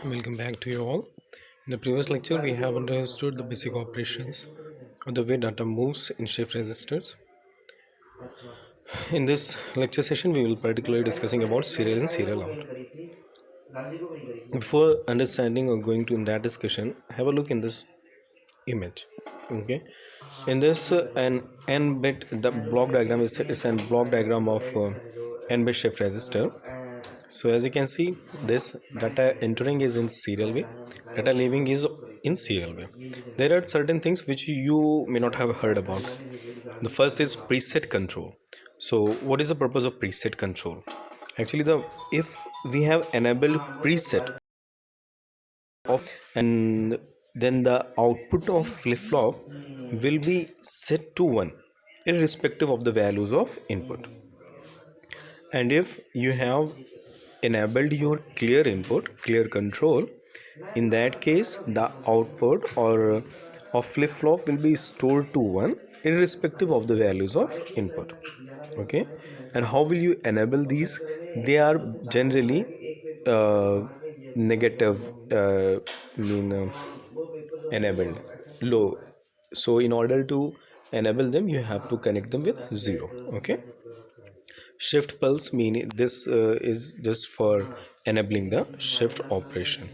Welcome back to you all. In the previous lecture, we have understood the basic operations of the way data moves in shift registers. In this lecture session, we will particularly discussing about serial and serial out. Before understanding or going to in that discussion, have a look in this image. Okay, in this an n bit the block diagram is an block diagram of n bit shift register. So as you can see, this data entering is in serial way, data leaving is in serial way. There are certain things which you may not have heard about. The first is preset control. So what is the purpose of preset control? Actually, the if we have enabled preset of, and then the output of flip-flop will be set to 1 irrespective of the values of input. And if you have enabled your clear input, clear control, in that case the output or of flip-flop will be stored to 1 irrespective of the values of input. Okay, and how will you enable these? They are generally negative enabled low. So in order to enable them, you have to connect them with 0. Okay, shift pulse meaning this is just for enabling the shift operation.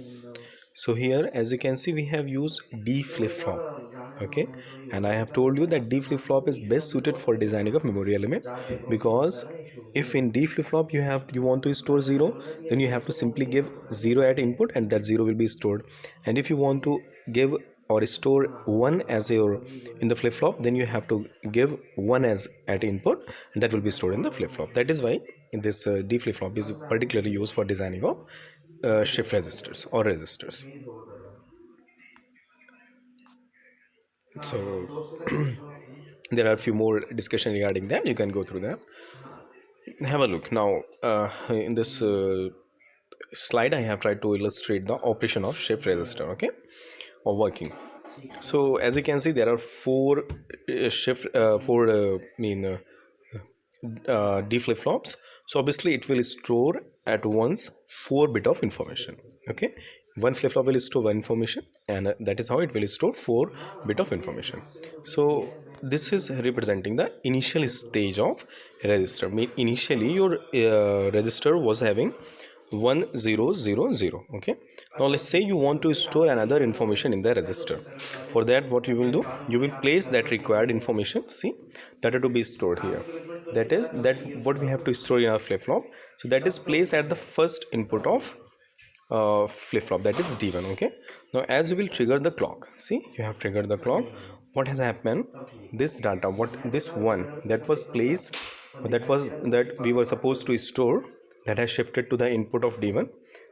So here as you can see, we have used D flip-flop. Okay, and I have told you that D flip-flop is best suited for designing of memory element, because if in D flip-flop you want to store 0, then you have to simply give 0 at input and that 0 will be stored. And if you want to give or store 1 as your in the flip-flop, then you have to give 1 as at input and that will be stored in the flip-flop. That is why this D flip-flop is particularly used for designing of shift registers or registers. So there are a few more discussion regarding that. You can go through that. Have a look now. In this slide, I have tried to illustrate the operation of shift register. Okay, or working. So as you can see, there are four D flip flops. So obviously it will store at once 4 bit of information. Okay, one flip flop will store one information, and that is how it will store 4 bit of information. So this is representing the initial stage of register. Initially your register was having 1000. Okay, now let's say you want to store another information in the register. For that, what you will do, you will place that required information, see, data to be stored here, that is that what we have to store in our flip-flop. So that is placed at the first input of flip-flop, that is D1. Okay, now as you will trigger the clock, see, you have triggered the clock. What has happened, this data, what this one that was placed, that we were supposed to store, that has shifted to the input of D1,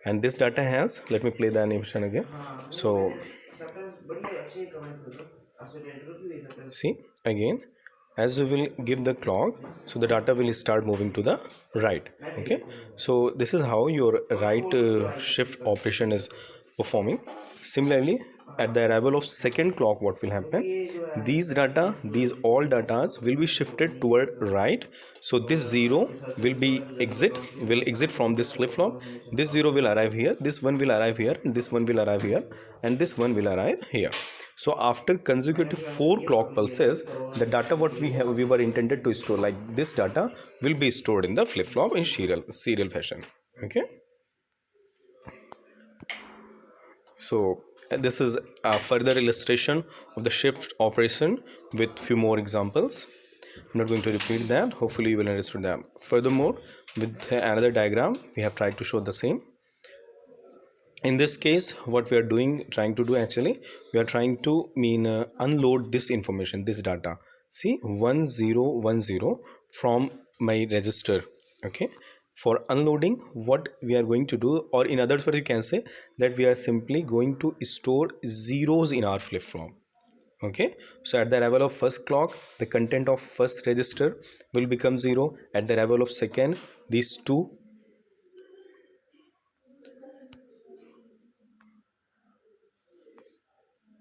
and this data has, let me play the animation again. So see, again, as we will give the clock, so the data will start moving to the right. Okay, so this is how your right shift operation is performing. Similarly, at the arrival of second clock, what will happen, these all datas will be shifted toward right. So this 0 will exit from this flip-flop, this 0 will arrive here, this 1 will arrive here, this 1 will arrive here, and this 1 will arrive here. So after consecutive 4 clock pulses, the data what we were intended to store, like this data, will be stored in the flip-flop in serial fashion. Okay, so this is a further illustration of the shift operation with few more examples. I'm not going to repeat that. Hopefully you will understand them. Furthermore, with another diagram, we have tried to show the same. In this case, what we are trying to do actually, we are trying to unload this information, this data. See, 1010 from my register. Okay, for unloading, what we are going to do, or in other words, you can say that we are simply going to store zeros in our flip-flop. Okay, so at the arrival of first clock, the content of first register will become 0. At the arrival of second, these two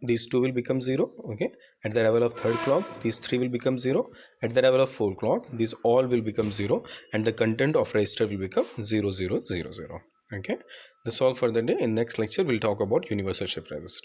will become 0. Okay, at the arrival of third clock, these 3 will become 0. At the arrival of fourth clock, these all will become 0, and the content of register will become 0000. Okay, that's all for the day. In next lecture we'll talk about universal shift resistor.